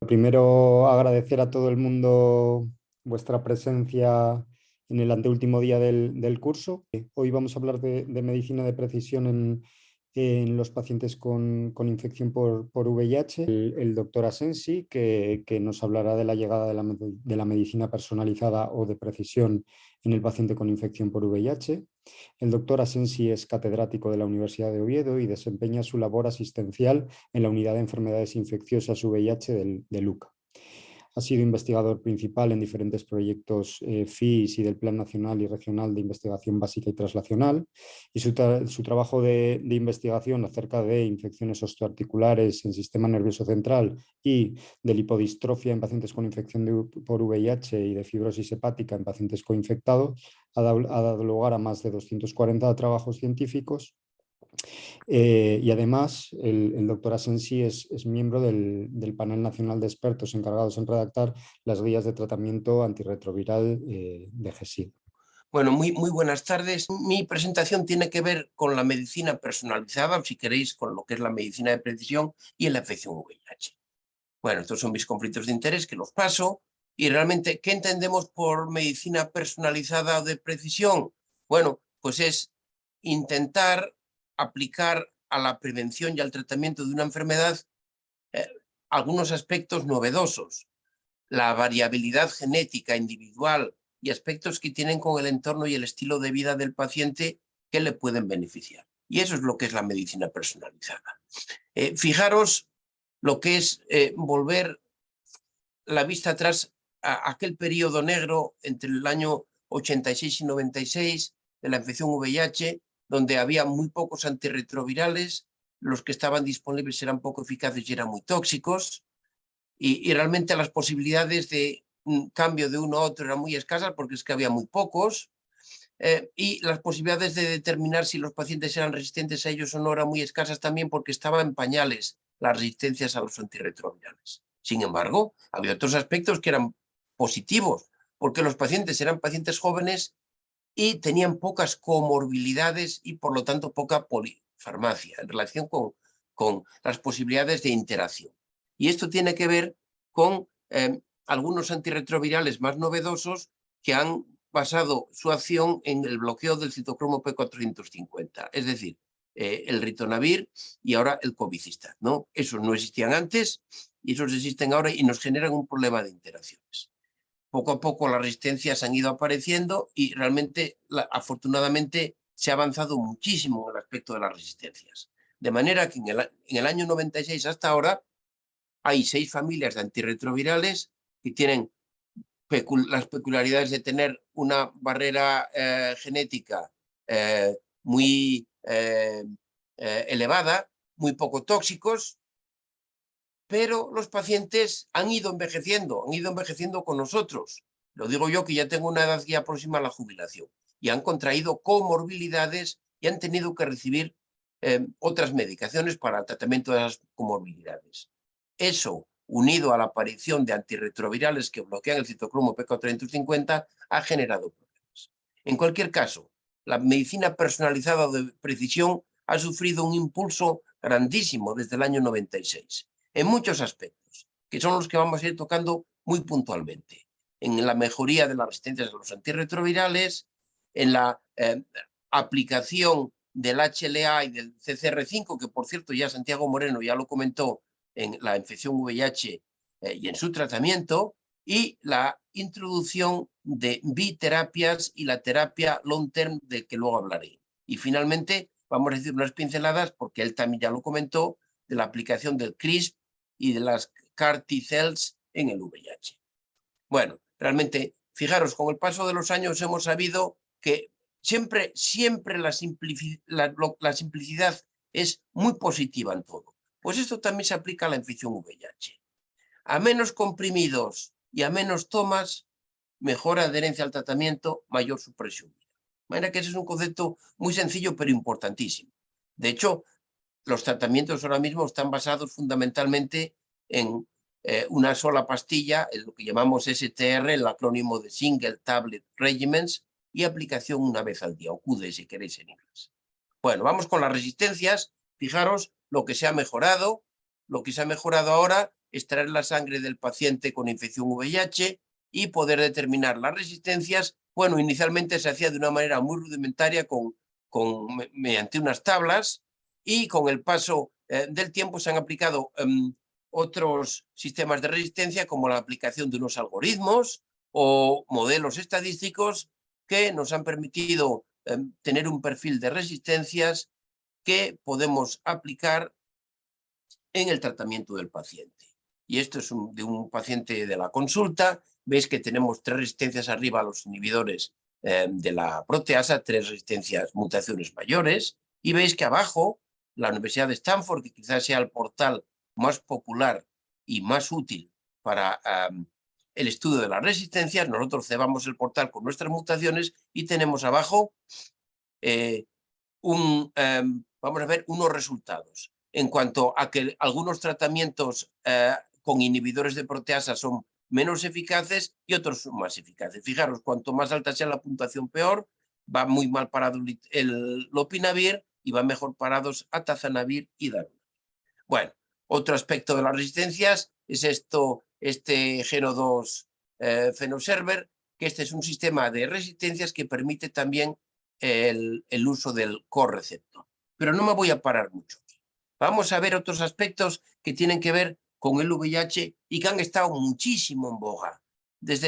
Primero, agradecer a todo el mundo vuestra presencia en el anteúltimo día del curso. Hoy vamos a hablar de medicina de precisión en los pacientes con infección por VIH. El doctor Asensi, que nos hablará de la llegada de la medicina personalizada o de precisión en el paciente con infección por VIH. El doctor Asensi es catedrático de la Universidad de Oviedo y desempeña su labor asistencial en la Unidad de Enfermedades Infecciosas VIH de LUCA. Ha sido investigador principal en diferentes proyectos FIS y del Plan Nacional y Regional de Investigación Básica y Translacional, y su trabajo de investigación acerca de infecciones osteoarticulares en sistema nervioso central y de lipodistrofia en pacientes con infección por VIH y de fibrosis hepática en pacientes coinfectados ha dado lugar a más de 240 trabajos científicos. Y además, el doctor Asensi es miembro del panel nacional de expertos encargados en redactar las guías de tratamiento antirretroviral de GESID. Bueno, muy buenas tardes. Mi presentación tiene que ver con la medicina personalizada, o si queréis, con lo que es la medicina de precisión y en la infección VIH. Bueno, estos son mis conflictos de interés, que los paso. Y realmente, ¿qué entendemos por medicina personalizada o de precisión? Bueno, pues es intentar aplicar a la prevención y al tratamiento de una enfermedad algunos aspectos novedosos. La variabilidad genética individual y aspectos que tienen con el entorno y el estilo de vida del paciente que le pueden beneficiar. Y eso es lo que es la medicina personalizada. Fijaros lo que es volver la vista atrás a aquel periodo negro entre el año 86 y 96 de la infección VIH, donde había muy pocos antirretrovirales, los que estaban disponibles eran poco eficaces y eran muy tóxicos, y realmente las posibilidades de cambio de uno a otro eran muy escasas porque es que había muy pocos, y las posibilidades de determinar si los pacientes eran resistentes a ellos o no eran muy escasas también porque estaban en pañales las resistencias a los antirretrovirales. Sin embargo, había otros aspectos que eran positivos, porque los pacientes eran pacientes jóvenes y tenían pocas comorbilidades y por lo tanto poca polifarmacia en relación con las posibilidades de interacción. Y esto tiene que ver con algunos antirretrovirales más novedosos que han basado su acción en el bloqueo del citocromo P450, es decir, el ritonavir y ahora el cobicistat, ¿no? Esos no existían antes y esos existen ahora y nos generan un problema de interacciones. Poco a poco las resistencias han ido apareciendo y realmente, afortunadamente, se ha avanzado muchísimo en el aspecto de las resistencias. De manera que en el año 96 hasta ahora hay 6 familias de antirretrovirales que tienen las peculiaridades de tener una barrera genética muy elevada, muy poco tóxicos, pero los pacientes han ido envejeciendo con nosotros. Lo digo yo que ya tengo una edad ya próxima a la jubilación y han contraído comorbilidades y han tenido que recibir otras medicaciones para el tratamiento de las comorbilidades. Eso, unido a la aparición de antirretrovirales que bloquean el citocromo P450, ha generado problemas. En cualquier caso, la medicina personalizada de precisión ha sufrido un impulso grandísimo desde el año 96, en muchos aspectos, que son los que vamos a ir tocando muy puntualmente. En la mejoría de las resistencias a los antirretrovirales, en la aplicación del HLA y del CCR5, que por cierto ya Santiago Moreno ya lo comentó en la infección VIH y en su tratamiento, y la introducción de biterapias y la terapia long term, de que luego hablaré. Y finalmente vamos a decir unas pinceladas, porque él también ya lo comentó, de la aplicación del CRISP y de las CAR T-cells en el VIH. Bueno, realmente, fijaros, con el paso de los años hemos sabido que siempre la simplicidad es muy positiva en todo. Pues esto también se aplica a la infección VIH. A menos comprimidos y a menos tomas, mejor adherencia al tratamiento, mayor supresión. De manera que ese es un concepto muy sencillo pero importantísimo. De hecho, los tratamientos ahora mismo están basados fundamentalmente en una sola pastilla, es lo que llamamos STR, el acrónimo de Single Tablet Regimens, y aplicación una vez al día, o QD si queréis en inglés. Bueno, vamos con las resistencias. Fijaros lo que se ha mejorado. Lo que se ha mejorado ahora extraer la sangre del paciente con infección VIH y poder determinar las resistencias. Bueno, inicialmente se hacía de una manera muy rudimentaria mediante unas tablas, y con el paso del tiempo se han aplicado otros sistemas de resistencia, como la aplicación de unos algoritmos o modelos estadísticos que nos han permitido tener un perfil de resistencias que podemos aplicar en el tratamiento del paciente. Y esto es de un paciente de la consulta. Veis que tenemos 3 resistencias arriba a los inhibidores de la proteasa, 3 resistencias, mutaciones mayores, y veis que abajo la Universidad de Stanford, que quizás sea el portal más popular y más útil para el estudio de las resistencias. Nosotros cebamos el portal con nuestras mutaciones y tenemos abajo vamos a ver unos resultados en cuanto a que algunos tratamientos con inhibidores de proteasa son menos eficaces y otros son más eficaces. Fijaros, cuanto más alta sea la puntuación, peor. Va muy mal parado el lopinavir y va mejor parados atazanavir y darunavir. Bueno, otro aspecto de las resistencias es este Geno2 Fenoserver, que este es un sistema de resistencias que permite también el uso del correceptor. Pero no me voy a parar mucho aquí. Vamos a ver otros aspectos que tienen que ver con el VIH y que han estado muchísimo en boga.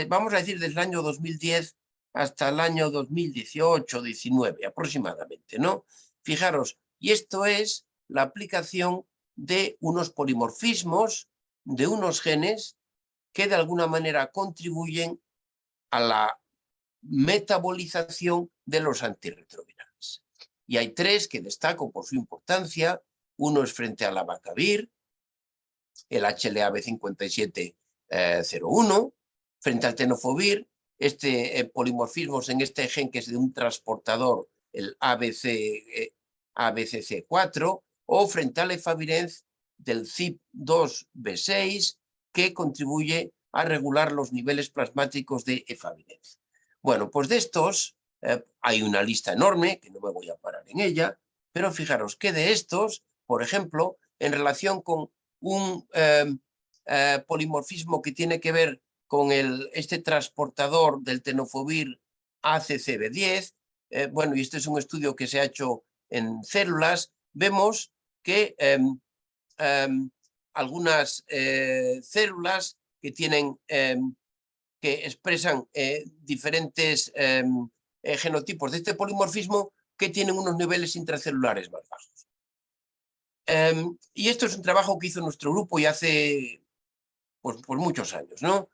Vamos a decir, desde el año 2010 hasta el año 2018-19 aproximadamente, ¿no? Fijaros, y esto es la aplicación de unos polimorfismos de unos genes que de alguna manera contribuyen a la metabolización de los antirretrovirales. Y hay 3 que destaco por su importancia. Uno es frente al abacavir, el HLA-B5701, frente al tenofovir, polimorfismos en este gen que es de un transportador, el ABCC4, o frente al efavirenz del CYP2B6, que contribuye a regular los niveles plasmáticos de efavirenz. Bueno, pues de estos hay una lista enorme, que no me voy a parar en ella, pero fijaros que de estos, por ejemplo, en relación con un polimorfismo que tiene que ver con este transportador del tenofovir ACCB10, bueno, y este es un estudio que se ha hecho en células, vemos que algunas células que tienen que expresan diferentes genotipos de este polimorfismo que tienen unos niveles intracelulares más bajos. Y esto es un trabajo que hizo nuestro grupo y hace pues muchos años, ¿no?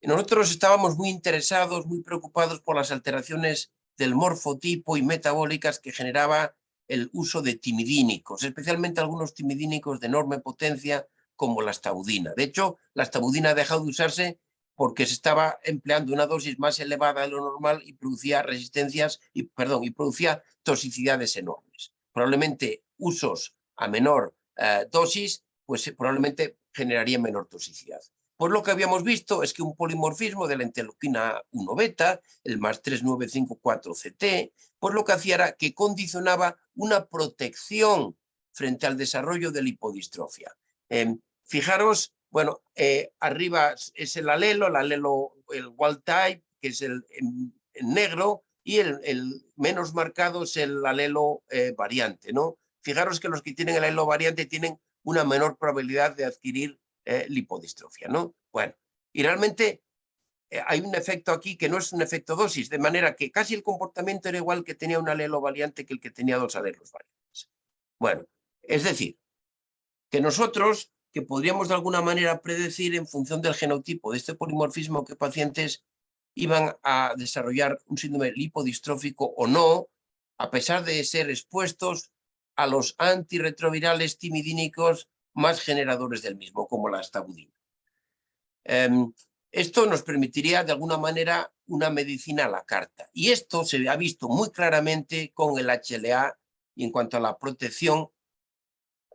Nosotros estábamos muy interesados, muy preocupados por las alteraciones del morfotipo y metabólicas que generaba el uso de timidínicos, especialmente algunos timidínicos de enorme potencia como la staudina. De hecho, la staudina ha dejado de usarse porque se estaba empleando una dosis más elevada de lo normal y producía resistencias, y producía toxicidades enormes. Probablemente usos a menor dosis, pues probablemente generaría menor toxicidad. Pues lo que habíamos visto es que un polimorfismo de la interleuquina 1 beta, el más 3954CT, pues lo que hacía era que condicionaba una protección frente al desarrollo de lipodistrofia. Fijaros, bueno, arriba es el alelo, el wild type, que es el en negro, y el menos marcado es el alelo variante, ¿no? Fijaros que los que tienen el alelo variante tienen una menor probabilidad de adquirir lipodistrofia, ¿no? Bueno, y realmente hay un efecto aquí que no es un efecto dosis, de manera que casi el comportamiento era igual que tenía un alelo variante que el que tenía 2 alelos variantes. Bueno, es decir, que nosotros, que podríamos de alguna manera predecir en función del genotipo de este polimorfismo que pacientes iban a desarrollar un síndrome lipodistrófico o no, a pesar de ser expuestos a los antirretrovirales timidínicos más generadores del mismo, como la staudina. Esto nos permitiría de alguna manera una medicina a la carta. Y esto se ha visto muy claramente con el HLA y en cuanto a la protección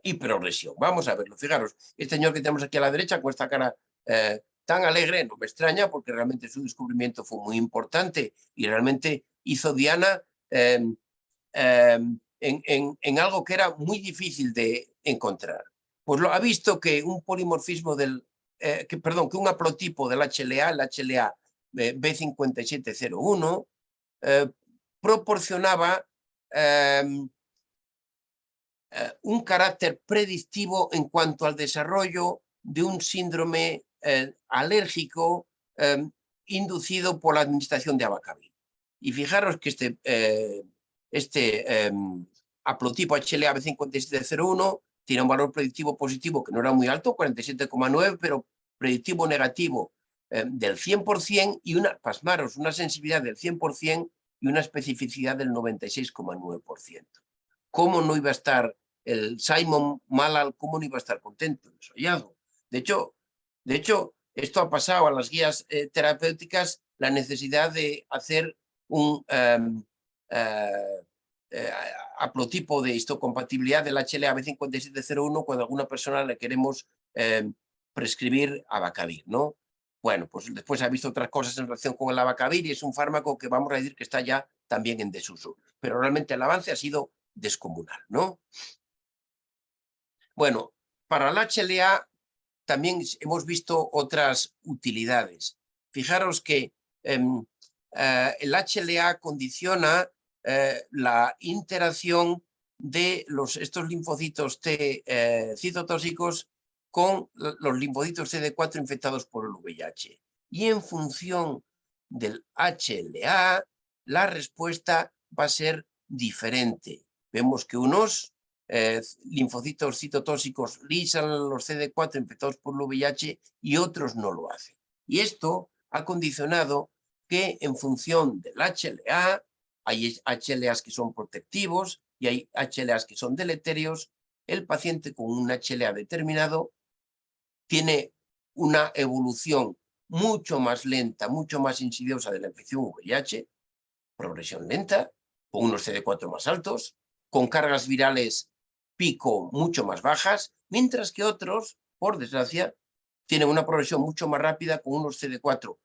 y progresión. Vamos a verlo. Fijaros, este señor que tenemos aquí a la derecha con esta cara tan alegre, no me extraña porque realmente su descubrimiento fue muy importante y realmente hizo diana en algo que era muy difícil de encontrar. Pues lo ha visto que un polimorfismo del que un haplotipo del HLA, el HLA B5701, proporcionaba un carácter predictivo en cuanto al desarrollo de un síndrome alérgico inducido por la administración de abacavir. Y fijaros que este haplotipo HLA B5701 tiene un valor predictivo positivo que no era muy alto, 47,9, pero predictivo negativo del 100% y pasmaros, una sensibilidad del 100% y una especificidad del 96,9%. ¿Cómo no iba a estar el Simon Malal, cómo no iba a estar contento de su hallazgo? De hecho, esto ha pasado a las guías terapéuticas, la necesidad de hacer un haplotipo de histocompatibilidad del HLA B5701 cuando a alguna persona le queremos prescribir abacavir, ¿no? Bueno, pues después ha visto otras cosas en relación con el abacavir y es un fármaco que vamos a decir que está ya también en desuso. Pero realmente el avance ha sido descomunal, ¿no? Bueno, para el HLA también hemos visto otras utilidades. Fijaros que el HLA condiciona la interacción de estos linfocitos T citotóxicos con los linfocitos CD4 infectados por el VIH. Y en función del HLA, la respuesta va a ser diferente. Vemos que unos linfocitos citotóxicos lisan los CD4 infectados por el VIH y otros no lo hacen. Y esto ha condicionado que en función del HLA, hay HLAs que son protectivos y hay HLAs que son deleterios, el paciente con un HLA determinado tiene una evolución mucho más lenta, mucho más insidiosa de la infección VIH, progresión lenta, con unos CD4 más altos, con cargas virales pico mucho más bajas, mientras que otros, por desgracia, tienen una progresión mucho más rápida con unos CD4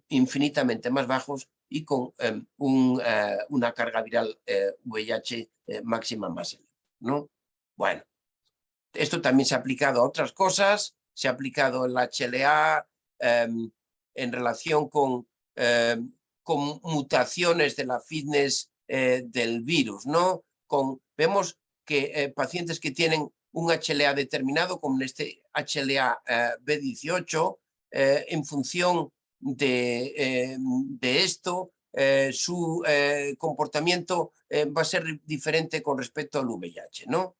infinitamente más bajos y con una carga viral VIH máxima más elevada, ¿no? Bueno, esto también se ha aplicado a otras cosas, se ha aplicado el HLA en relación con mutaciones de la fitness del virus, ¿no? Vemos que pacientes que tienen un HLA determinado, como en este HLA B18, en función de esto, su comportamiento va a ser diferente con respecto al VIH, ¿no?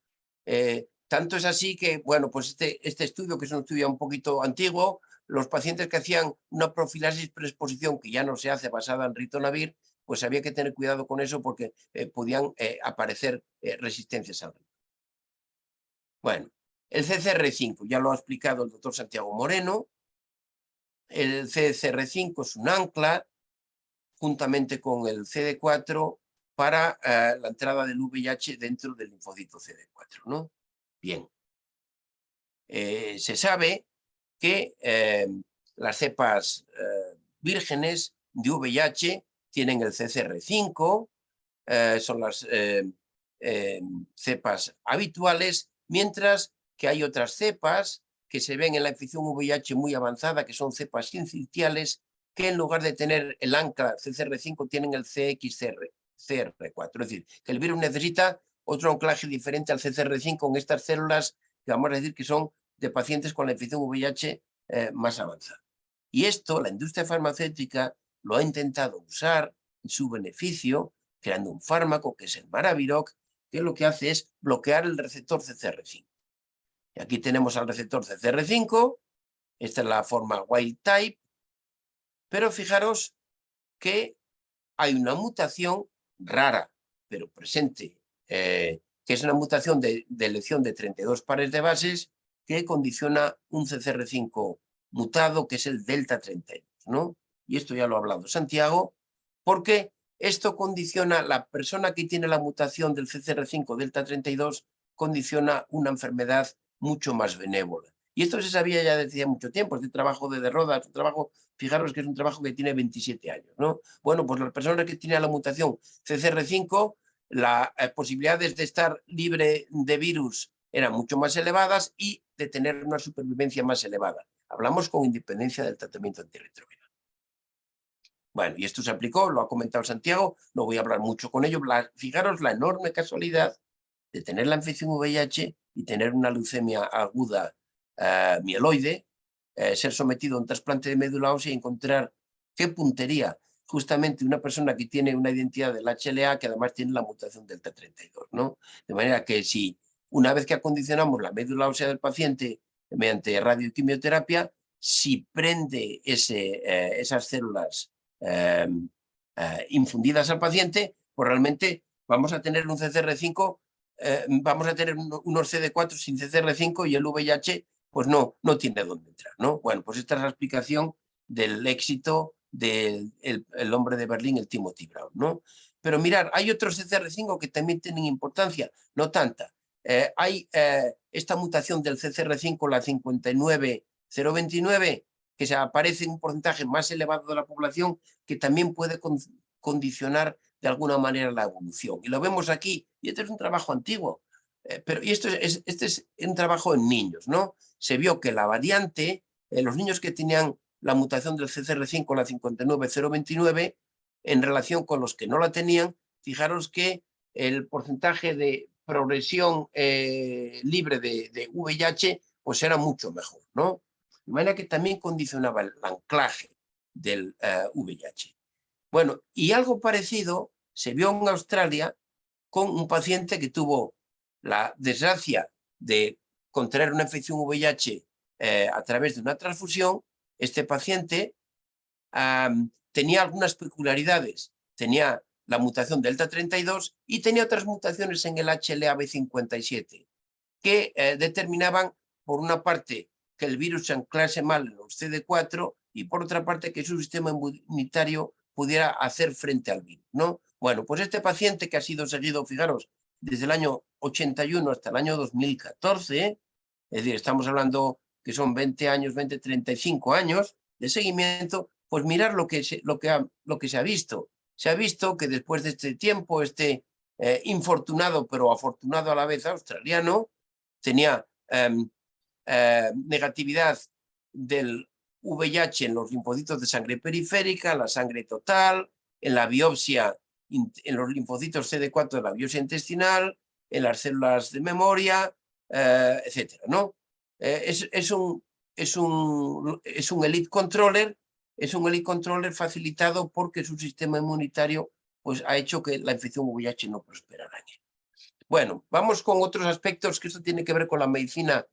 Tanto es así que, bueno, pues este estudio, que es un estudio un poquito antiguo, los pacientes que hacían una profilaxis preexposición, que ya no se hace basada en ritonavir, pues había que tener cuidado con eso porque podían aparecer resistencias al ritonavir. Bueno, el CCR5, ya lo ha explicado el doctor Santiago Moreno. El CCR5 es un ancla, juntamente con el CD4, para la entrada del VIH dentro del linfocito CD4, ¿no? Bien. Se sabe que las cepas vírgenes de VIH tienen el CCR5, son las cepas habituales, mientras que hay otras cepas que se ven en la infección VIH muy avanzada, que son cepas sincitiales, que en lugar de tener el ancla CCR5 tienen el CXCR4. Es decir, que el virus necesita otro anclaje diferente al CCR5 en estas células que vamos a decir que son de pacientes con la infección VIH más avanzada. Y esto la industria farmacéutica lo ha intentado usar en su beneficio, creando un fármaco que es el Maraviroc, que lo que hace es bloquear el receptor CCR5. Y aquí tenemos al receptor CCR5, esta es la forma wild type, pero fijaros que hay una mutación rara, pero presente, que es una mutación de elección de 32 pares de bases que condiciona un CCR5 mutado, que es el delta 32, ¿no? Y esto ya lo ha hablado Santiago, porque esto condiciona, la persona que tiene la mutación del CCR5 delta 32 condiciona una enfermedad mucho más benévola. Y esto se sabía ya desde hace mucho tiempo, este trabajo de Roda, es un trabajo, fijaros que es un trabajo que tiene 27 años, ¿no? Bueno, pues las personas que tienen la mutación CCR5, las posibilidades de estar libre de virus eran mucho más elevadas y de tener una supervivencia más elevada. Hablamos con independencia del tratamiento antirretroviral. Bueno, y esto se aplicó, lo ha comentado Santiago, no voy a hablar mucho con ello. Fijaros la enorme casualidad de tener la infección VIH y tener una leucemia aguda mieloide, ser sometido a un trasplante de médula ósea y encontrar qué puntería justamente una persona que tiene una identidad del HLA que además tiene la mutación delta 32, ¿no? De manera que si una vez que acondicionamos la médula ósea del paciente mediante radioquimioterapia, si prende esas células infundidas al paciente, pues realmente vamos a tener un CCR5, vamos a tener unos CD4 sin CCR5 y el VIH pues no tiene dónde entrar, ¿no? Bueno, pues esta es la explicación del éxito del el hombre de Berlín, el Timothy Brown, ¿no? Pero mirar, hay otros CCR5 que también tienen importancia, no tanta. Hay esta mutación del CCR5, la 59029, que se aparece en un porcentaje más elevado de la población, que también puede condicionar de alguna manera la evolución. Y lo vemos aquí, y este es un trabajo antiguo, pero este es un trabajo en niños, ¿no? Se vio que la variante, los niños que tenían la mutación del CCR5, la 59029, en relación con los que no la tenían, fijaros que el porcentaje de progresión libre de VIH pues era mucho mejor, ¿no? De manera que también condicionaba el anclaje del VIH. Bueno, y algo parecido se vio en Australia con un paciente que tuvo la desgracia de contraer una infección VIH a través de una transfusión. Este paciente tenía algunas peculiaridades. Tenía la mutación delta 32 y tenía otras mutaciones en el HLA-B57 que determinaban, por una parte, que el virus se anclase mal en los CD4 y por otra parte que su sistema inmunitario pudiera hacer frente al virus, ¿no? Bueno, pues este paciente que ha sido seguido, fijaros, desde el año 81 hasta el año 2014, es decir, estamos hablando que son 20 años, 35 años de seguimiento, pues mirar lo que se ha visto. Se ha visto que después de este tiempo, infortunado pero afortunado a la vez australiano, tenía negatividad del VIH en los linfocitos de sangre periférica, la sangre total, en la biopsia, en los linfocitos CD4 de la biopsia intestinal, en las células de memoria, etcétera, ¿no? Es un elite controller, facilitado porque su sistema inmunitario pues, ha hecho que la infección VIH no prosperara en él. Bueno, vamos con otros aspectos, que esto tiene que ver con la medicina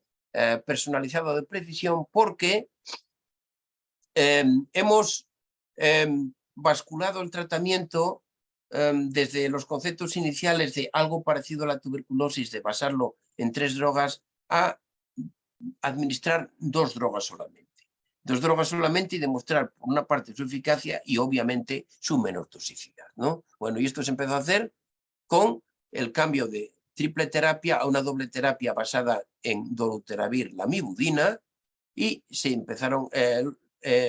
personalizada de precisión, porque hemos basculado el tratamiento desde los conceptos iniciales de algo parecido a la tuberculosis, de basarlo en 3 drogas, a administrar 2 drogas solamente. 2 drogas solamente y demostrar, por una parte, su eficacia y, obviamente, su menor toxicidad, ¿no? Bueno, y esto se empezó a hacer con el cambio de triple terapia a una doble terapia basada en dolutegravir, lamivudina, y se empezaron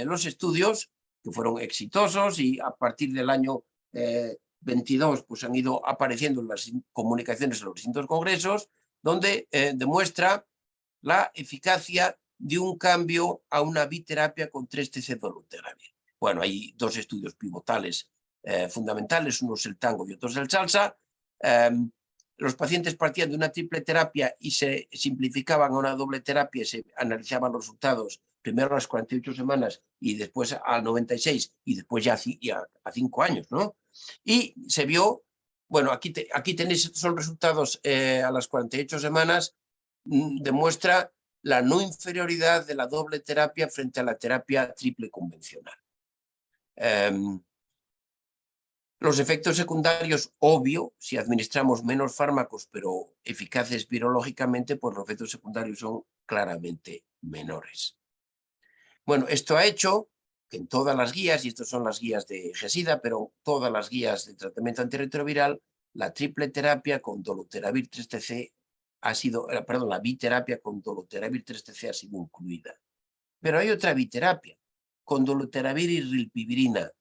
los estudios que fueron exitosos y a partir del año 22 pues han ido apareciendo en las comunicaciones en los distintos congresos, donde demuestra la eficacia de un cambio a una biterapia con 3-TC-dolutegravir. Bueno, hay 2 estudios pivotales fundamentales, uno es el tango y otro es el salsa. Los pacientes partían de una triple terapia y se simplificaban a una doble terapia, se analizaban los resultados primero a las 48 semanas y después a 96 y después ya a 5 años, ¿no? Y se vio, bueno, aquí tenéis, son resultados a las 48 semanas, demuestra la no inferioridad de la doble terapia frente a la terapia triple convencional. Los efectos secundarios, obvio, si administramos menos fármacos pero eficaces virológicamente, pues los efectos secundarios son claramente menores. Bueno, esto ha hecho que en todas las guías, y estas son las guías de GESIDA, pero todas las guías de tratamiento antirretroviral, la triple terapia con dolutegravir 3-TC ha sido, perdón, la biterapia con dolutegravir 3-TC ha sido incluida. Pero hay otra biterapia, con dolutegravir y rilpivirina.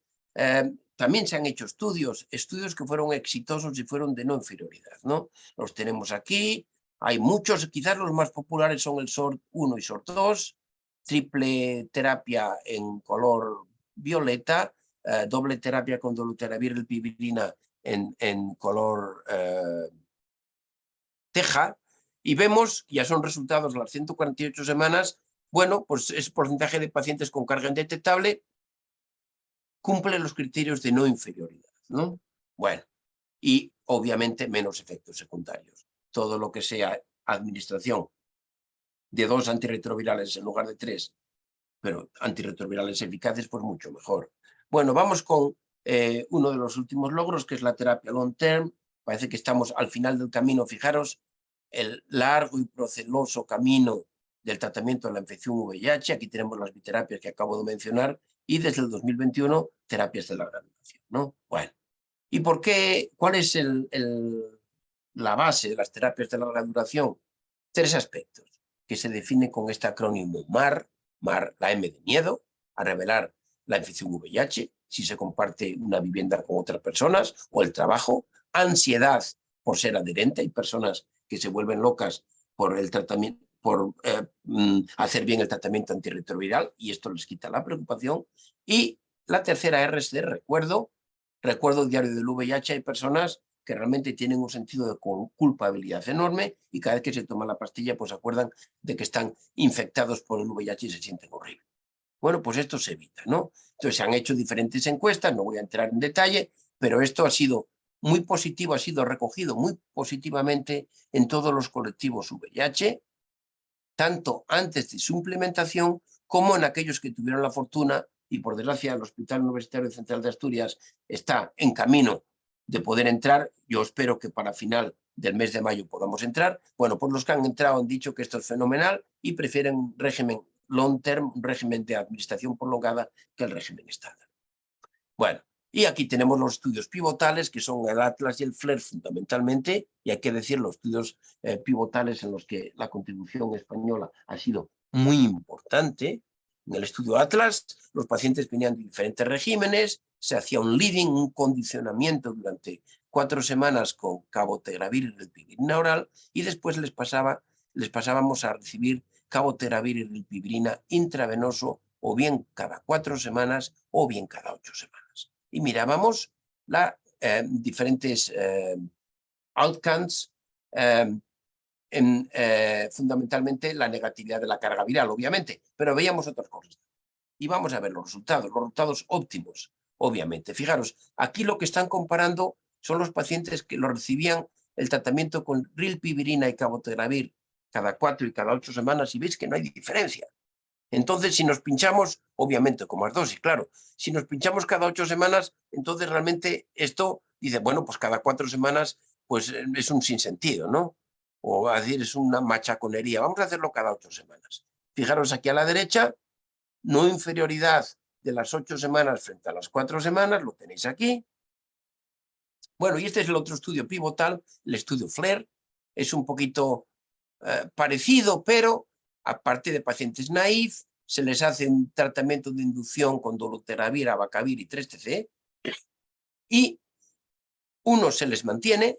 También se han hecho estudios que fueron exitosos y fueron de no inferioridad, ¿no? Los tenemos aquí, hay muchos, quizás los más populares son el SORT1 y SORT2, triple terapia en color violeta, doble terapia con dolutegravir rilpivirina en color teja, y vemos, ya son resultados a las 148 semanas, bueno, pues ese porcentaje de pacientes con carga indetectable cumple los criterios de no inferioridad, ¿no? Bueno, y obviamente menos efectos secundarios. Todo lo que sea administración de 2 antirretrovirales en lugar de 3, pero antirretrovirales eficaces, pues mucho mejor. Bueno, vamos con uno de los últimos logros, que es la terapia long term. Parece que estamos al final del camino. Fijaros el largo y proceloso camino del tratamiento de la infección VIH. Aquí tenemos las biterapias que acabo de mencionar y desde el 2021 terapias de la graduación, ¿no? Bueno, ¿y por qué? ¿Cuál es la base de las terapias de larga duración? 3 aspectos que se define con este acrónimo MAR, la M de miedo, a revelar la infección VIH, si se comparte una vivienda con otras personas o el trabajo, ansiedad por ser adherente, hay personas que se vuelven locas por el tratamiento, por hacer bien el tratamiento antirretroviral y esto les quita la preocupación. Y la tercera R es de recuerdo diario del VIH. Hay personas que realmente tienen un sentido de culpabilidad enorme y cada vez que se toma la pastilla pues se acuerdan de que están infectados por el VIH y se sienten horrible. Bueno, pues esto se evita, ¿no? Entonces se han hecho diferentes encuestas, no voy a entrar en detalle, pero esto ha sido muy positivo, ha sido recogido muy positivamente en todos los colectivos VIH, tanto antes de su implementación como en aquellos que tuvieron la fortuna, y por desgracia el Hospital Universitario Central de Asturias está en camino de poder entrar. Yo espero que para final del mes de mayo podamos entrar. Bueno, pues los que han entrado han dicho que esto es fenomenal y prefieren un régimen long term, un régimen de administración prolongada, que el régimen estándar. Bueno, y aquí tenemos los estudios pivotales, que son el Atlas y el FLAIR fundamentalmente, y hay que decir los estudios pivotales en los que la contribución española ha sido muy importante. En el estudio Atlas, los pacientes venían de diferentes regímenes, se hacía un leading, un condicionamiento durante 4 semanas con cabotegravir y rilpivirina oral, y después les pasábamos a recibir cabotegravir y rilpivirina intravenoso, o bien cada 4 semanas o bien cada 8 semanas. Y mirábamos las diferentes outcomes, fundamentalmente la negatividad de la carga viral, obviamente, pero veíamos otras cosas. Y vamos a ver los resultados óptimos, obviamente. Fijaros, aquí lo que están comparando son los pacientes que lo recibían el tratamiento con rilpivirina y cabotegravir cada 4 y cada 8 semanas, y veis que no hay diferencia. Entonces, si nos pinchamos, obviamente con más dosis, claro, si nos pinchamos cada 8 semanas, entonces realmente esto dice, bueno, pues cada 4 semanas, pues es un sinsentido, ¿no? O a decir, es una machaconería. Vamos a hacerlo cada 8 semanas. Fijaros aquí a la derecha, no inferioridad de las 8 semanas frente a las 4 semanas, lo tenéis aquí. Bueno, y este es el otro estudio pivotal, el estudio FLAIR. Es un poquito parecido, pero aparte de pacientes naïf, se les hace un tratamiento de inducción con dolutegravir, abacavir y 3-TC, y unos se les mantiene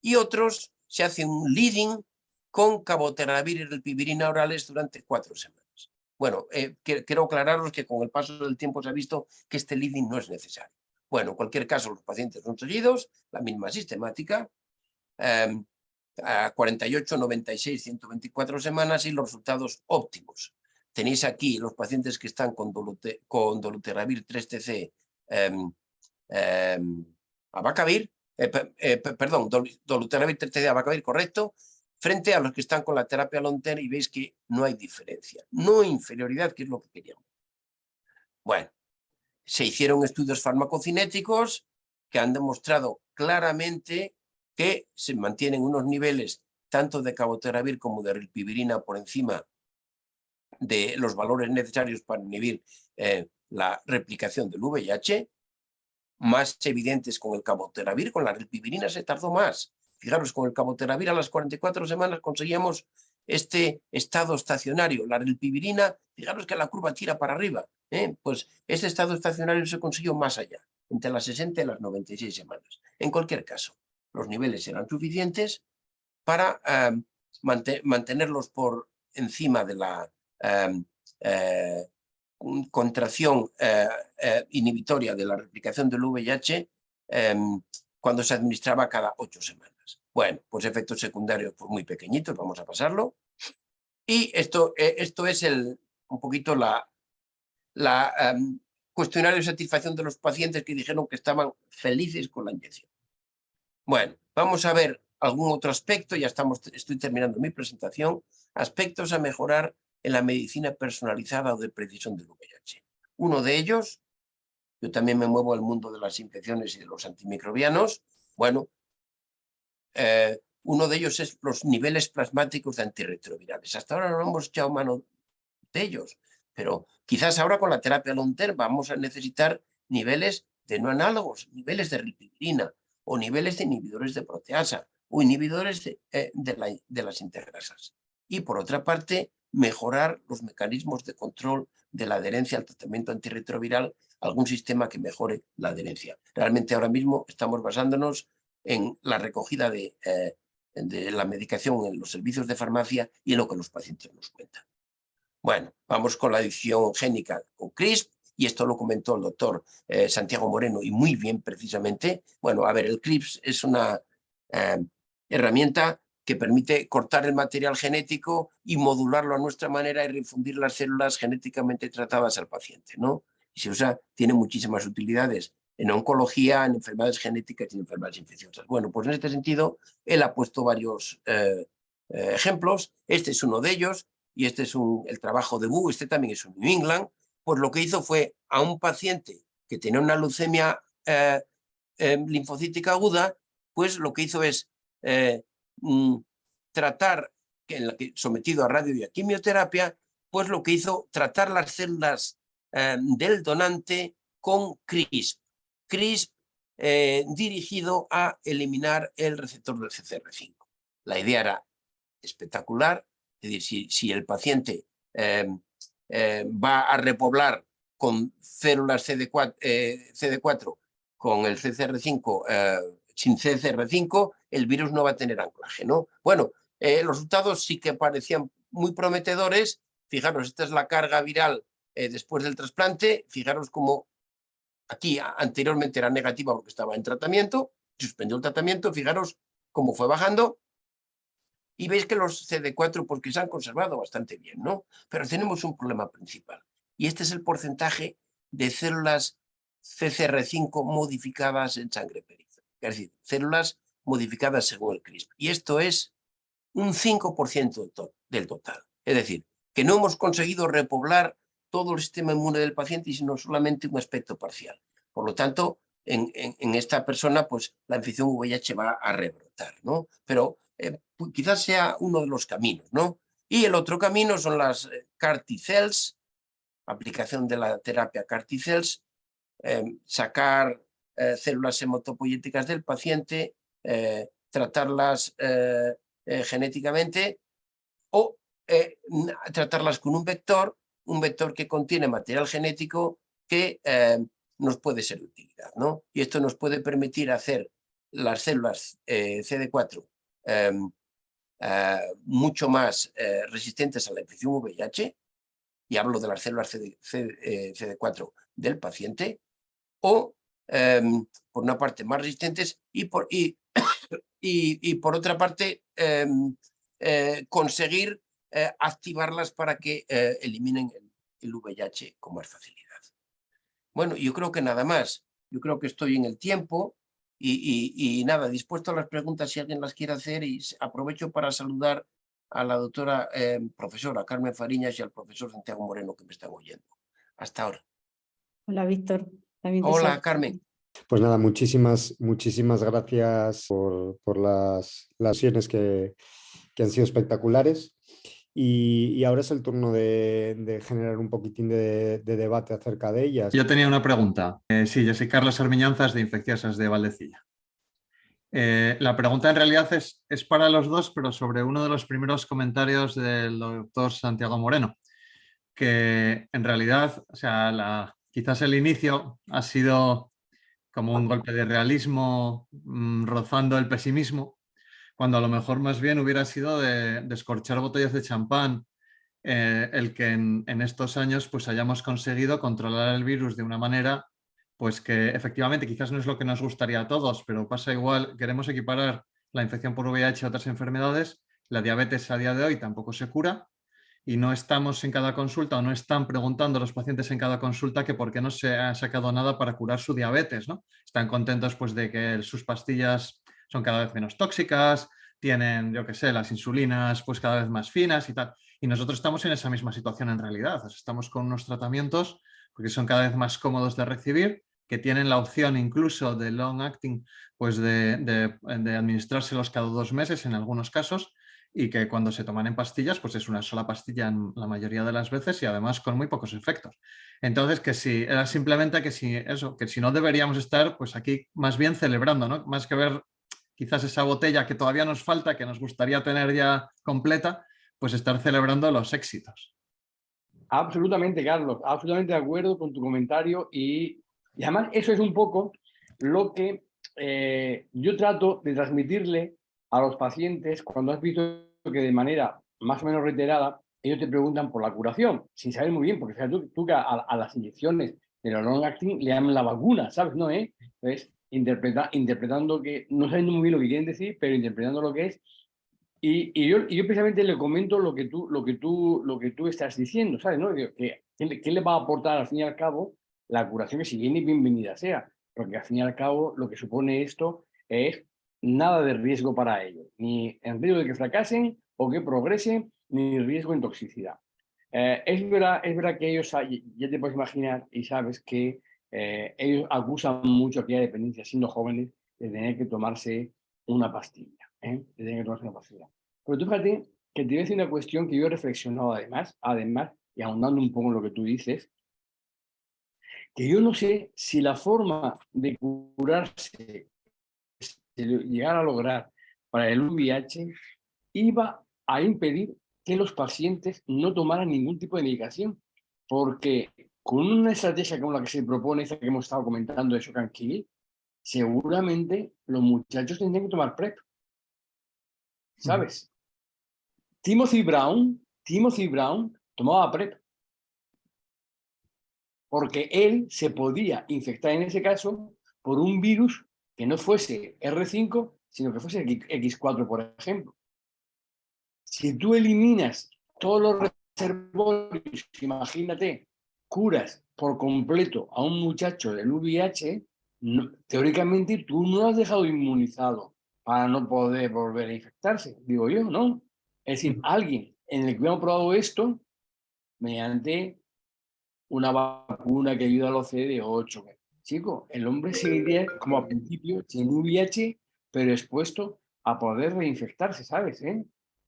y otros se hace un leading con cabotegravir y rilpivirina orales durante 4 semanas. Bueno, quiero aclararos que con el paso del tiempo se ha visto que este leading no es necesario. Bueno, en cualquier caso, los pacientes son seguidos, la misma sistemática, a 48, 96, 124 semanas y los resultados óptimos. Tenéis aquí los pacientes que están con dolutegravir 3-TC abacavir, perdón, dolutegravir 3-TC abacavir, correcto, frente a los que están con la terapia long term, y veis que no hay diferencia, no hay inferioridad, que es lo que queríamos. Bueno, se hicieron estudios farmacocinéticos que han demostrado claramente que se mantienen unos niveles tanto de cabotegravir como de rilpivirina por encima de los valores necesarios para inhibir la replicación del VIH, más evidentes con el cabotegravir. Con la rilpivirina se tardó más. Fijaros, con el cabotegravir a las 44 semanas conseguíamos este estado estacionario. La rilpivirina, fijaros que la curva tira para arriba. Pues este estado estacionario se consiguió más allá, entre las 60 y las 96 semanas. En cualquier caso, los niveles eran suficientes para mantenerlos por encima de la contracción inhibitoria de la replicación del VIH cuando se administraba cada 8 semanas. Bueno, pues efectos secundarios pues muy pequeñitos, vamos a pasarlo. Y esto es un poquito cuestionario de satisfacción de los pacientes que dijeron que estaban felices con la inyección. Bueno, vamos a ver algún otro aspecto, ya estoy terminando mi presentación, aspectos a mejorar en la medicina personalizada o de precisión del VIH. Uno de ellos, yo también me muevo al mundo de las infecciones y de los antimicrobianos, bueno, uno de ellos es los niveles plasmáticos de antirretrovirales. Hasta ahora no hemos echado mano de ellos, pero quizás ahora con la terapia long-term vamos a necesitar niveles de no análogos, niveles de ribivirina o niveles de inhibidores de proteasa o inhibidores de las integrasas. Y por otra parte, mejorar los mecanismos de control de la adherencia al tratamiento antirretroviral, algún sistema que mejore la adherencia. Realmente ahora mismo estamos basándonos en la recogida de la medicación en los servicios de farmacia y en lo que los pacientes nos cuentan. Bueno, vamos con la edición génica con CRISP, y esto lo comentó el doctor Santiago Moreno, y muy bien precisamente. Bueno, a ver, el CRISP es una herramienta que permite cortar el material genético y modularlo a nuestra manera y refundir las células genéticamente tratadas al paciente, ¿no? Y se usa, tiene muchísimas utilidades en oncología, en enfermedades genéticas y en enfermedades infecciosas. Bueno, pues en este sentido, él ha puesto varios ejemplos. Este es uno de ellos. Y este es el trabajo de Wu, este también es un New England, pues lo que hizo fue a un paciente que tenía una leucemia linfocítica aguda, pues lo que hizo es tratar, sometido a radio y a quimioterapia, pues lo que hizo tratar las células del donante con CRISP. CRISP dirigido a eliminar el receptor del CCR5. La idea era espectacular. Es decir, si el paciente va a repoblar con células CD4 con el CCR5, sin CCR5, el virus no va a tener anclaje, ¿no? Bueno, los resultados sí que parecían muy prometedores. Fijaros, esta es la carga viral después del trasplante. Fijaros cómo aquí anteriormente era negativa porque estaba en tratamiento, suspendió el tratamiento, fijaros cómo fue bajando. Y veis que los CD4 porque se han conservado bastante bien, ¿no? Pero tenemos un problema principal. Y este es el porcentaje de células CCR5 modificadas en sangre periférica. Es decir, células modificadas según el CRISP. Y esto es un 5% del total. Es decir, que no hemos conseguido repoblar todo el sistema inmune del paciente, sino solamente un aspecto parcial. Por lo tanto, en esta persona, pues la infección VIH va a rebrotar, ¿no? Pero quizás sea uno de los caminos, ¿no? Y el otro camino son las CAR T-cells, aplicación de la terapia CAR T-cells, sacar células hematopoyéticas del paciente, tratarlas genéticamente o tratarlas con un vector que contiene material genético que nos puede ser de utilidad, ¿no? Y esto nos puede permitir hacer las células CD4 mucho más resistentes a la infección VIH, y hablo de las células CD4 del paciente, o por una parte más resistentes y por otra parte conseguir activarlas para que eliminen el VIH con más facilidad. Bueno, yo creo que nada más. Yo creo que estoy en el tiempo y nada, dispuesto a las preguntas si alguien las quiere hacer, y aprovecho para saludar a la doctora profesora Carmen Fariñas y al profesor Santiago Moreno que me están oyendo. Hasta ahora. Hola, Víctor. También te Hola, saludo. Carmen. Pues nada, muchísimas gracias por las sesiones que han sido espectaculares. Y ahora es el turno de generar un poquitín de debate acerca de ellas. Yo tenía una pregunta. Sí, yo soy Carlos Armiñanzas de Infecciosas de Valdecilla. La pregunta en realidad es para los dos, pero sobre uno de los primeros comentarios del doctor Santiago Moreno, que en realidad, o sea, quizás el inicio ha sido como un golpe de realismo rozando el pesimismo, cuando a lo mejor más bien hubiera sido de descorchar botellas de champán el que en estos años pues hayamos conseguido controlar el virus de una manera pues que efectivamente quizás no es lo que nos gustaría a todos, pero pasa igual, queremos equiparar la infección por VIH a otras enfermedades, la diabetes a día de hoy tampoco se cura y no estamos en cada consulta o no están preguntando a los pacientes en cada consulta que por qué no se ha sacado nada para curar su diabetes, ¿no? Están contentos pues de que sus pastillas son cada vez menos tóxicas, tienen, yo qué sé, las insulinas pues cada vez más finas y tal. Y nosotros estamos en esa misma situación en realidad. O sea, estamos con unos tratamientos porque son cada vez más cómodos de recibir, que tienen la opción incluso de long acting, pues de administrárselos cada 2 meses en algunos casos y que cuando se toman en pastillas, pues es una sola pastilla en la mayoría de las veces y además con muy pocos efectos. Entonces, que si era simplemente que si eso, que si no deberíamos estar pues aquí más bien celebrando, ¿no? Más que ver quizás esa botella que todavía nos falta, que nos gustaría tener ya completa, pues estar celebrando los éxitos. Absolutamente, Carlos, absolutamente de acuerdo con tu comentario y además eso es un poco lo que yo trato de transmitirle a los pacientes cuando has visto que de manera más o menos reiterada ellos te preguntan por la curación, sin saber muy bien, porque fíjate tú que a las inyecciones de la long acting le llaman la vacuna, ¿sabes? ¿No? Entonces, interpretando que, no sabiendo muy bien lo que quieren decir, pero interpretando lo que es. Y yo precisamente le comento lo que tú estás diciendo, ¿sabes? ¿No? ¿Qué le va a aportar al fin y al cabo la curación? Que si viene, bienvenida sea, porque al fin y al cabo lo que supone esto es nada de riesgo para ellos, ni en riesgo de que fracasen o que progresen, ni riesgo en toxicidad. Es verdad que ellos, ya te puedes imaginar y sabes que ellos acusan mucho aquella dependencia siendo jóvenes de tener que tomarse una pastilla. De tener que tomarse una pastilla. Pero tú fíjate que te voy a decir una cuestión que yo he reflexionado además, y ahondando un poco en lo que tú dices, que yo no sé si la forma de curarse, de llegar a lograr para el VIH, iba a impedir que los pacientes no tomaran ningún tipo de medicación, porque con una estrategia como la que se propone, esta que hemos estado comentando de Shock and Kill, seguramente los muchachos tendrían que tomar PrEP, ¿sabes? Timothy Brown tomaba PrEP porque él se podía infectar en ese caso por un virus que no fuese R5, sino que fuese X4, por ejemplo. Si tú eliminas todos los reservorios, imagínate, curas por completo a un muchacho del VIH, teóricamente tú no lo has dejado inmunizado para no poder volver a infectarse, digo yo, ¿no? Es decir, alguien en el que hubiéramos probado esto mediante una vacuna que ayuda a los CD8. Chico, el hombre seguiría como al principio sin VIH, pero expuesto a poder reinfectarse, ¿sabes?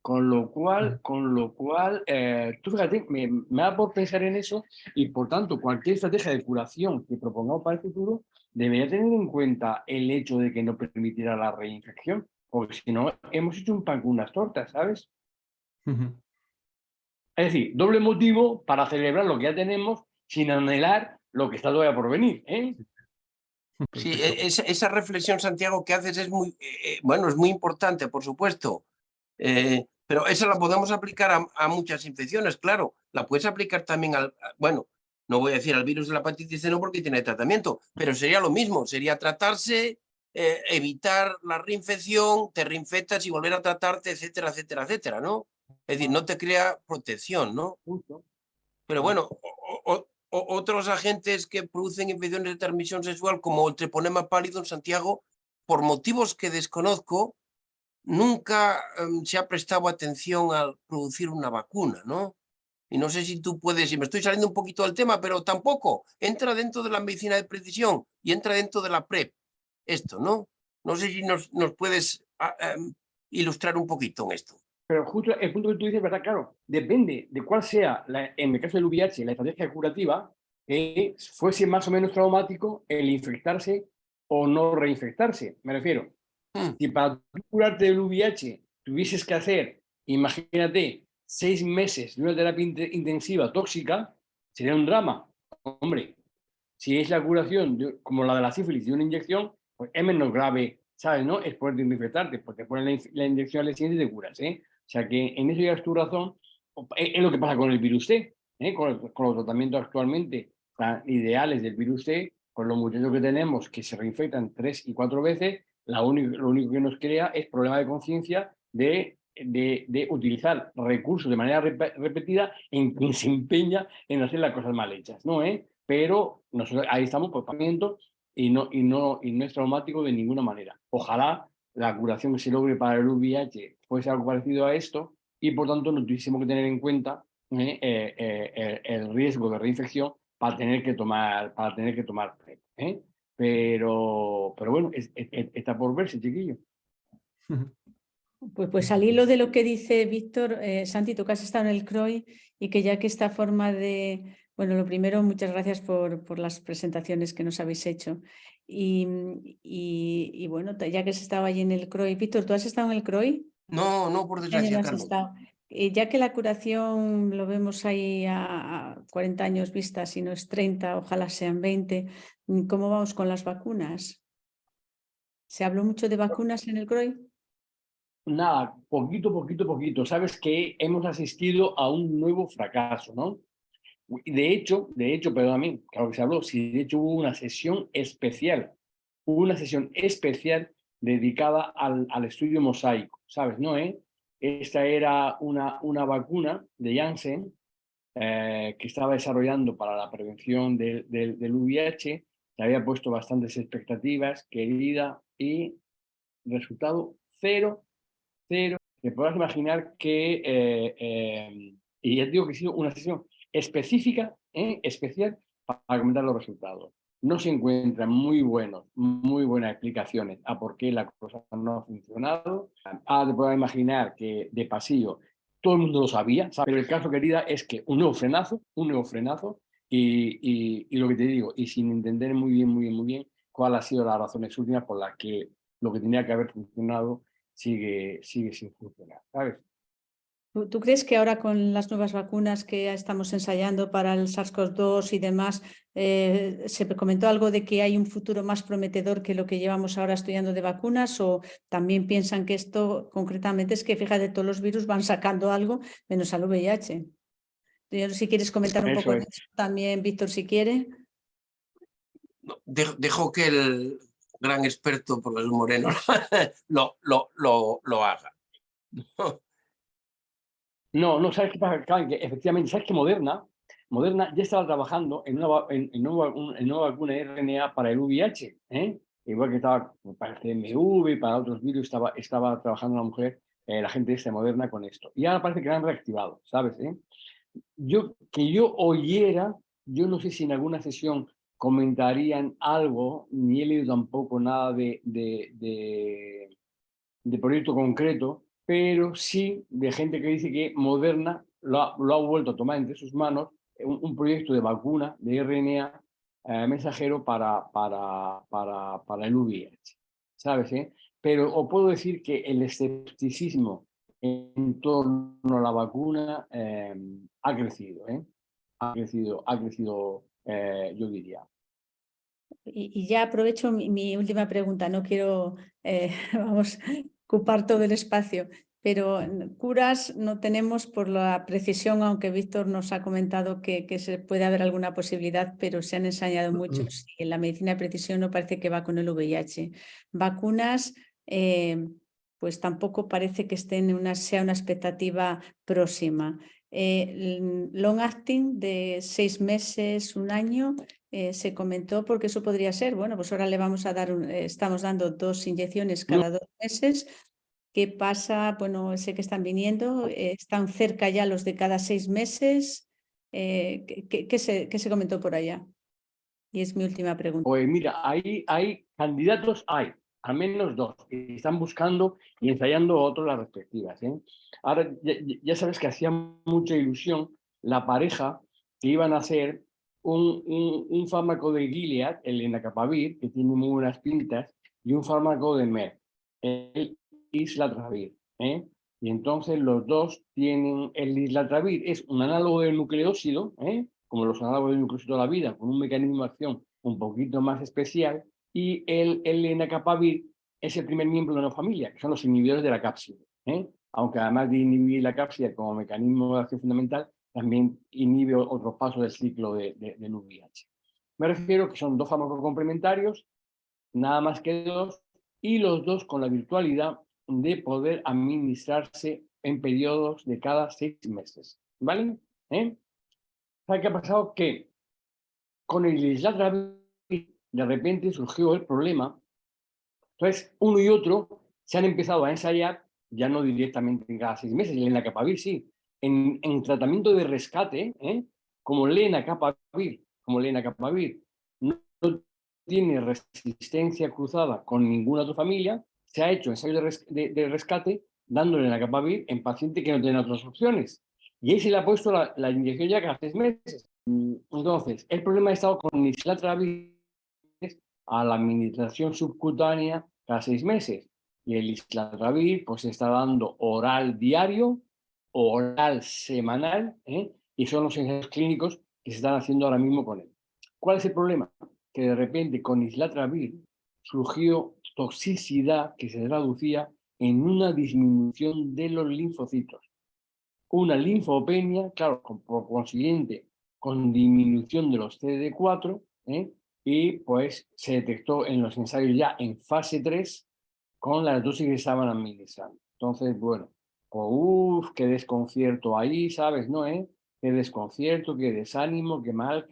Con lo cual, tú fíjate, me da por pensar en eso y por tanto cualquier estrategia de curación que propongamos para el futuro debería tener en cuenta el hecho de que no permitirá la reinfección, porque si no, hemos hecho un pan con unas tortas, ¿sabes? Es decir, doble motivo para celebrar lo que ya tenemos sin anhelar lo que está todavía por venir. Sí, esa reflexión, Santiago, que haces es muy, bueno, es muy importante, por supuesto, pero esa la podemos aplicar a muchas infecciones, claro, la puedes aplicar también bueno, no voy a decir al virus de la hepatitis C no porque tiene tratamiento, pero sería lo mismo, sería tratarse, evitar la reinfección, te reinfectas y volver a tratarte, etcétera, etcétera, etcétera, ¿no? Es decir, no te crea protección, ¿no? Pero bueno, otros agentes que producen infecciones de transmisión sexual, como el treponema pálido en Santiago, por motivos que desconozco, nunca se ha prestado atención a producir una vacuna, ¿no? Y no sé si tú puedes, y me estoy saliendo un poquito del tema, pero tampoco entra dentro de la medicina de precisión y entra dentro de la PrEP. Esto, ¿no? No sé si nos puedes ilustrar un poquito en esto. Pero justo el punto que tú dices, ¿verdad? Claro, depende de cuál sea, en el caso del VIH, la estrategia curativa, que fuese más o menos traumático el infectarse o no reinfectarse. Me refiero, si para curarte del VIH tuvieses que hacer, imagínate, 6 meses de una terapia intensiva tóxica, sería un drama. Hombre, si es la curación como la de la sífilis de una inyección, pues es menos grave, ¿sabes? ¿No? Es poder infectarte, porque pones la inyección al siguiente y te curas, O sea que en eso ya es tu razón. es lo que pasa con el virus C, con los tratamientos actualmente tan ideales del virus C, con los muchachos que tenemos que se reinfectan 3 y 4 veces, lo único que nos crea es problema de conciencia de utilizar recursos de manera repetida en quien se empeña en hacer las cosas mal hechas, ¿no? Pero nosotros ahí estamos por tratamiento y no es traumático de ninguna manera. Ojalá la curación que se logre para el VIH fuese algo parecido a esto y por tanto no tuviésemos que tener en cuenta el riesgo de reinfección para tener que tomar PrEP, pero bueno, está por verse, chiquillo. Pues al hilo de lo que dice Víctor, Santi, tú que has estado en el CROI y que ya que esta forma de... Bueno, lo primero, muchas gracias por las presentaciones que nos habéis hecho. Y bueno, ya que has estado allí en el CROI, Víctor, ¿tú has estado en el CROI? No, por desgracia, Carlos. Ya que la curación lo vemos ahí a 40 años vista, si no es 30, ojalá sean 20, ¿cómo vamos con las vacunas? ¿Se habló mucho de vacunas en el CROI? Nada, poquito. Sabes que hemos asistido a un nuevo fracaso, ¿no? De hecho, perdóname, claro que se habló, sí, de hecho hubo una sesión especial dedicada al estudio mosaico, ¿sabes? ¿No? Esta era una vacuna de Janssen que estaba desarrollando para la prevención del VIH, se había puesto bastantes expectativas, querida, y resultado cero. Te podrás imaginar que, y ya te digo que ha sido una sesión específica, especial, para comentar los resultados. No se encuentran muy buenas explicaciones a por qué la cosa no ha funcionado. Te podrás imaginar que de pasillo todo el mundo lo sabía, ¿sabes? Pero el caso, querida, es que un nuevo frenazo, y lo que te digo, y sin entender muy bien cuál ha sido las razones últimas por las que lo que tenía que haber funcionado sigue sin funcionar, ¿sabes? ¿Tú crees que ahora con las nuevas vacunas que estamos ensayando para el SARS-CoV-2 y demás, se comentó algo de que hay un futuro más prometedor que lo que llevamos ahora estudiando de vacunas? ¿O también piensan que esto concretamente es que, fíjate, todos los virus van sacando algo menos al VIH? Yo no sé si quieres comentar un poco de eso también, Víctor, si quiere. Dejo que el gran experto, por los morenos, lo haga. No, ¿sabes qué pasa? Claro, que efectivamente, ¿sabes que Moderna ya estaba trabajando en una vacuna de RNA para el VIH? Igual que estaba para el CMV y para otros virus, estaba trabajando una mujer, la gente de Moderna con esto. Y ahora parece que la han reactivado, ¿sabes? Yo oyera, yo no sé si en alguna sesión comentarían algo, ni he leído tampoco nada de proyecto concreto, pero sí de gente que dice que Moderna lo ha vuelto a tomar entre sus manos un proyecto de vacuna de RNA mensajero para el VIH, ¿sabes? Pero os puedo decir que el escepticismo en torno a la vacuna ha crecido, ha crecido, yo diría. Y ya aprovecho mi última pregunta, no quiero ocupar todo el espacio, pero curas no tenemos por la precisión, aunque Víctor nos ha comentado que se puede haber alguna posibilidad, pero se han ensayado muchos y en la medicina de precisión no parece que va con el VIH. Vacunas, pues tampoco parece que sea una expectativa próxima. Long acting de 6 meses, 1 año, se comentó porque eso podría ser, bueno, pues ahora le vamos a dar, estamos dando 2 inyecciones cada 2 meses. ¿Qué pasa? Bueno, sé que están viniendo, están cerca ya los de cada 6 meses. ¿Qué se comentó por allá? Y es mi última pregunta. Pues mira, hay candidatos, al menos 2, y están buscando y ensayando otros las respectivas. Ahora, ya sabes que hacía mucha ilusión la pareja que iban a hacer un fármaco de Gilead, el lenacapavir, que tiene muy buenas pintas, y un fármaco de Merck, el islatravir. Y entonces los dos tienen, el islatravir es un análogo del nucleósido, como los análogos del nucleósido de la vida, con un mecanismo de acción un poquito más especial, y el lenacapavir es el primer miembro de una familia, que son los inhibidores de la cápside. aunque además de inhibir la cápsida como mecanismo de acción fundamental, también inhibe otros pasos del ciclo del VIH. Me refiero que son 2 fármacos complementarios, nada más que 2, y los 2 con la virtualidad de poder administrarse en periodos de cada 6 meses. ¿Vale? ¿Sabe qué ha pasado? Que con el islatravir de repente surgió el problema. Entonces, uno y otro se han empezado a ensayar, ya no directamente cada 6 meses, el lenacapavir sí, en tratamiento de rescate, como lenacapavir, no tiene resistencia cruzada con ninguna otra familia, se ha hecho ensayo de rescate dándole lenacapavir en pacientes que no tienen otras opciones. Y ahí se le ha puesto la inyección ya cada 6 meses. Entonces, el problema ha estado con islatravir a la administración subcutánea cada 6 meses. Y el islatravir pues se está dando oral diario, oral semanal, y son los ensayos clínicos que se están haciendo ahora mismo con él. ¿Cuál es el problema? Que de repente con islatravir surgió toxicidad que se traducía en una disminución de los linfocitos. Una linfopenia, claro, por consiguiente, con disminución de los CD4, y pues se detectó en los ensayos ya en fase 3 con las dosis que estaban administrando. Entonces, bueno, pues qué desconcierto ahí, ¿sabes? ¿No? Qué desconcierto, qué desánimo, qué mal,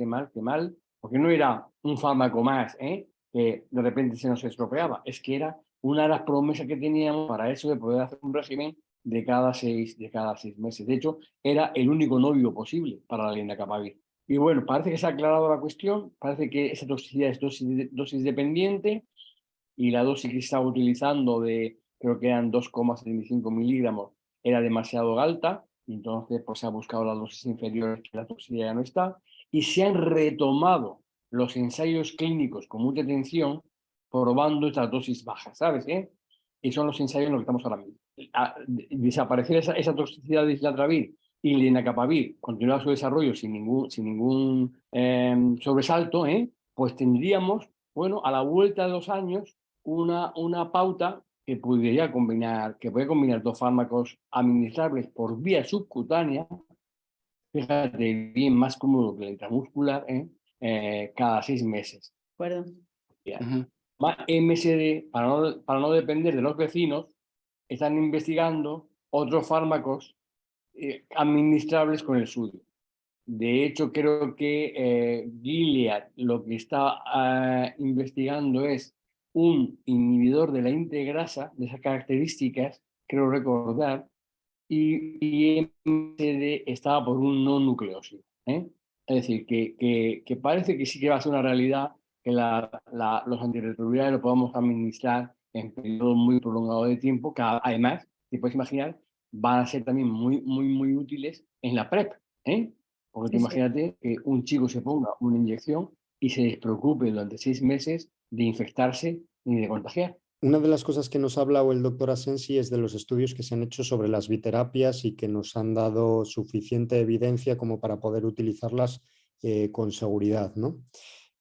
porque no era un fármaco más, que de repente se nos estropeaba, es que era una de las promesas que teníamos para eso de poder hacer un régimen de cada 6 meses. De hecho, era el único novio posible para la lenacapavir. Y bueno, parece que se ha aclarado la cuestión, parece que esa toxicidad es dosis dependiente y la dosis que se estaba utilizando de, creo que eran 2,75 miligramos, era demasiado alta, y entonces pues se ha buscado las dosis inferiores que la toxicidad ya no está, y se han retomado los ensayos clínicos con mucha atención probando estas dosis bajas, ¿sabes? Y son los ensayos en los que estamos ahora mismo. Desaparecer esa toxicidad de islatravir y lenacapavir, continuar su desarrollo sin ningún sobresalto, pues tendríamos, bueno, a la vuelta de 2 años, una pauta que puede combinar 2 fármacos administrables por vía subcutánea, fíjate, bien más cómodo que la intramuscular, cada 6 meses. De acuerdo. Más MSD, para no depender de los vecinos, están investigando otros fármacos administrables con el suyo. De hecho, creo que Gilead lo que está investigando es un inhibidor de la integrasa, de esas características, creo recordar, y MSD estaba por un no nucleósido. Es decir, que parece que sí que va a ser una realidad que los antirretrovirales lo podamos administrar en periodos muy prolongados de tiempo, que además, te puedes imaginar, van a ser también muy útiles en la PrEP. Porque tú imagínate que un chico se ponga una inyección y se despreocupe durante 6 meses de infectarse ni de contagiar. Una de las cosas que nos ha hablado el doctor Asensi es de los estudios que se han hecho sobre las biterapias y que nos han dado suficiente evidencia como para poder utilizarlas con seguridad, ¿no?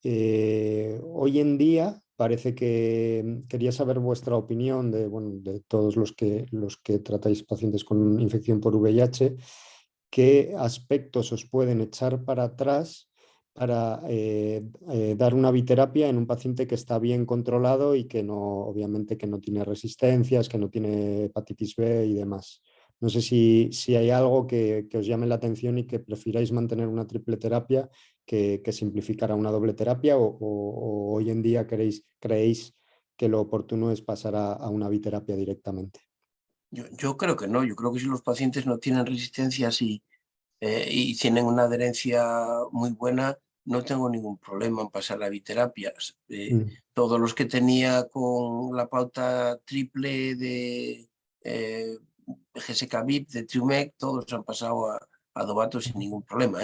Hoy en día parece que quería saber vuestra opinión de todos los que tratáis pacientes con infección por VIH, qué aspectos os pueden echar para atrás para dar una biterapia en un paciente que está bien controlado y que no, obviamente, que no tiene resistencias, que no tiene hepatitis B y demás. No sé si hay algo que os llame la atención y que prefiráis mantener una triple terapia que simplificara una doble terapia o hoy en día creéis que lo oportuno es pasar a una biterapia directamente. Yo creo que no. Yo creo que si los pacientes no tienen resistencias y tienen una adherencia muy buena, no tengo ningún problema en pasar a biterapias. Todos los que tenía con la pauta triple de GSK-VIP, de Triumec, todos han pasado a Dovato sin ningún problema.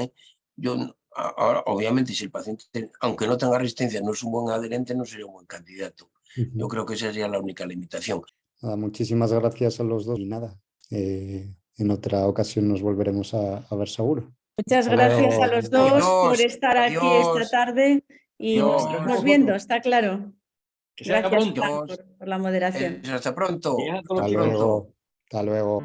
Yo, ahora, obviamente, si el paciente, aunque no tenga resistencia, no es un buen adherente, no sería un buen candidato. Yo creo que esa sería la única limitación. Muchísimas gracias a los dos y nada, en otra ocasión nos volveremos a ver seguro. Muchas gracias a los dos por estar aquí esta tarde y nos estamos viendo, está claro. Gracias por la moderación. Hasta pronto. Hasta luego. Hasta luego.